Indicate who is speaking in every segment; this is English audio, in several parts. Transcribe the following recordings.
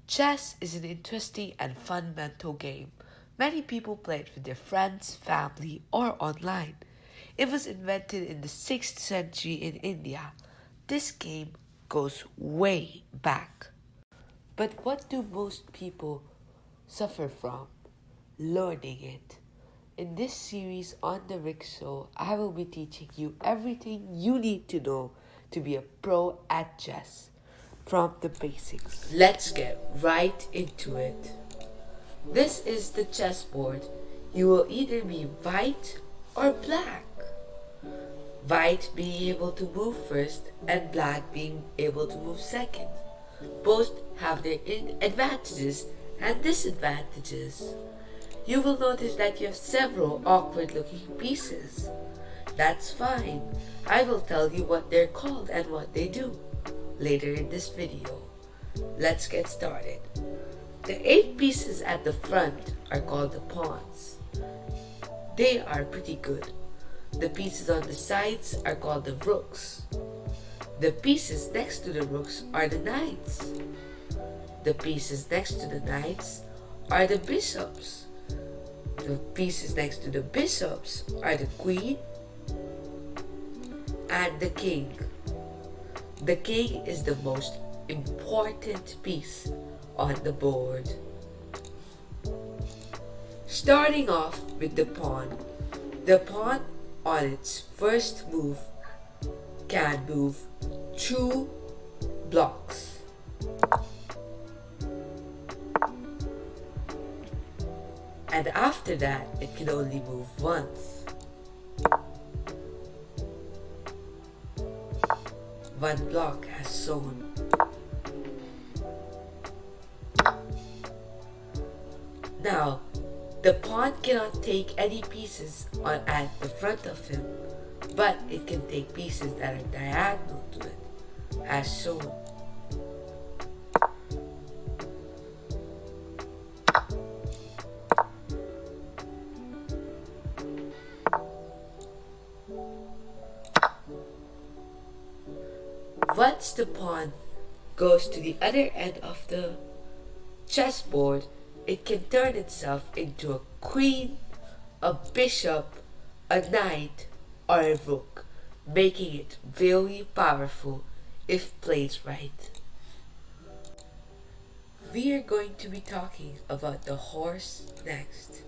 Speaker 1: Chess is an interesting and fun mental game. Many people play it with their friends, family, or online. It was invented in the 6th century in India. This game goes way back. But what do most people suffer from? Learning it. In this series on The Rick Show, I will be teaching you everything you need to know to be a pro at chess. From the basics. Let's get right into it. This is the chessboard. You will either be white or black. White being able to move first and black being able to move second. Both have their advantages and disadvantages. You will notice that you have several awkward looking pieces. That's fine. I will tell you what they're called and what they do later in this video. Let's get started. The 8 pieces at the front are called the pawns. They are pretty good. The pieces on the sides are called the rooks. The pieces next to the rooks are the knights. The pieces next to the knights are the bishops. The pieces next to the bishops are the queen and the king. The king is the most important piece on the board. Starting off with the pawn on its first move can move 2 blocks. And after that, it can only move once. One block as shown. Now, the pawn cannot take any pieces at the front of him, but it can take pieces that are diagonal to it, as shown. Once the pawn goes to the other end of the chessboard, it can turn itself into a queen, a bishop, a knight, or a rook, making it very powerful if played right. We are going to be talking about the horse next.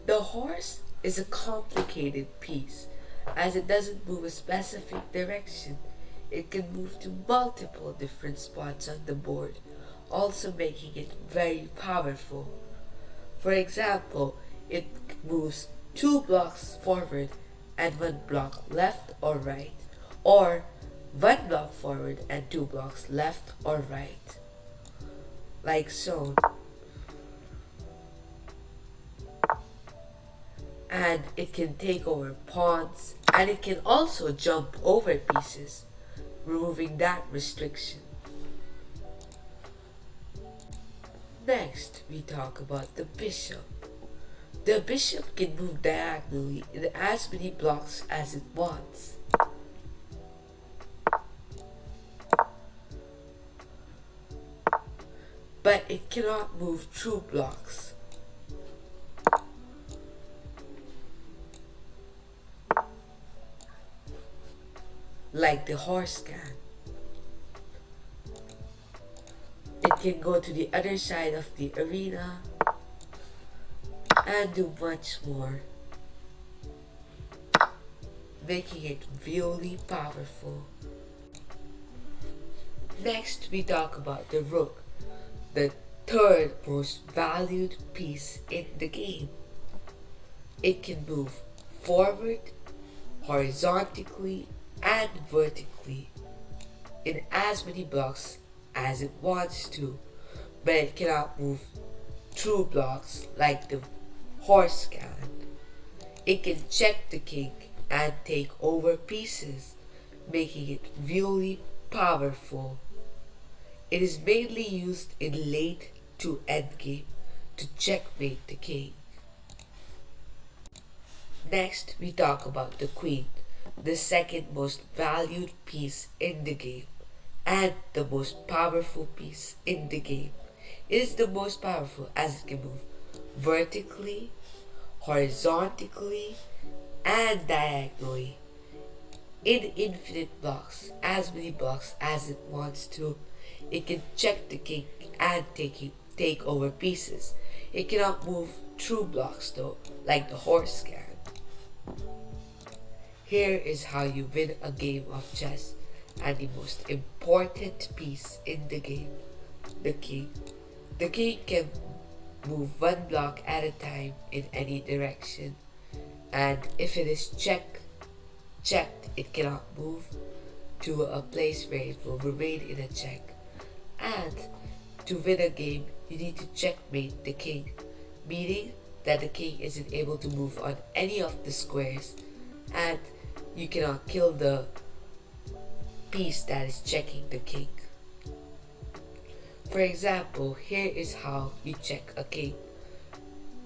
Speaker 1: The horse is a complicated piece as it doesn't move a specific direction. It can move to multiple different spots on the board, also making it very powerful. For example, it moves 2 blocks forward and 1 block left or right, or 1 block forward and 2 blocks left or right, like so. And it can take over pawns, and it can also jump over pieces, removing that restriction. Next, we talk about the bishop. The bishop can move diagonally in as many blocks as it wants. But it cannot move 2 blocks. Like the horse can. It can go to the other side of the arena and do much more, making it really powerful. Next, we talk about the rook, the third most valued piece in the game. It can move forward, horizontally, and vertically in as many blocks as it wants to, but it cannot move 2 blocks like the horse can. It can check the king and take over pieces, making it really powerful. It is mainly used in late to endgame to checkmate the king. Next, we talk about the queen, the second most valued piece in the game and the most powerful piece in the game. It is the most powerful as it can move vertically, horizontally, and diagonally in infinite blocks, as many blocks as it wants to. It can check the king and take over pieces. It cannot move through blocks though, like the horse can. Here is how you win a game of chess, and the most important piece in the game, the king. The king can move one block at a time in any direction, and if it is checked, it cannot move to a place where it will remain in a check. And to win a game, you need to checkmate the king, meaning that the king isn't able to move on any of the squares, and you cannot kill the piece that is checking the king. For example, here is how you check a king.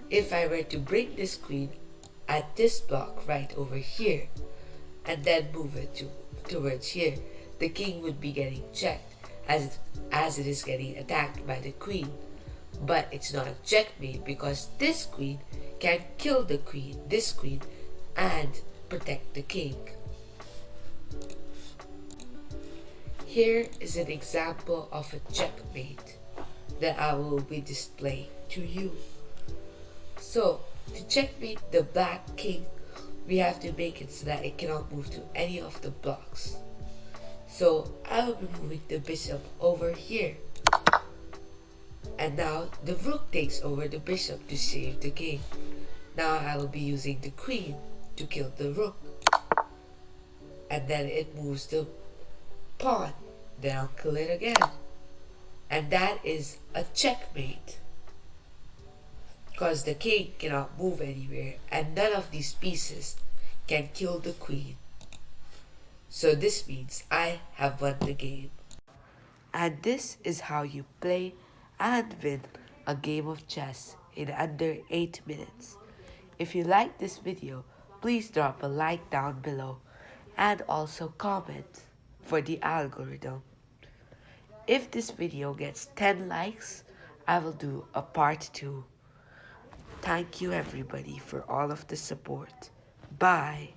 Speaker 1: If I were to bring this queen at this block right over here, and then move it towards here, the king would be getting checked as it is getting attacked by the queen. But it's not a checkmate because this queen can kill this queen, and protect the king. Here is an example of a checkmate that I will be displaying to you. So, to checkmate the black king, we have to make it so that it cannot move to any of the blocks. So, I will be moving the bishop over here. And now, the rook takes over the bishop to save the king. Now I will be using the queen to kill the rook. And then it moves the pawn. Then I'll kill it again. And that is a checkmate. Because the king cannot move anywhere and none of these pieces can kill the queen. So this means I have won the game. And this is how you play and win a game of chess in under 8 minutes. If you like this video, please drop a like down below and also comment for the algorithm. If this video gets 10 likes, I will do a part 2. Thank you everybody for all of the support. Bye.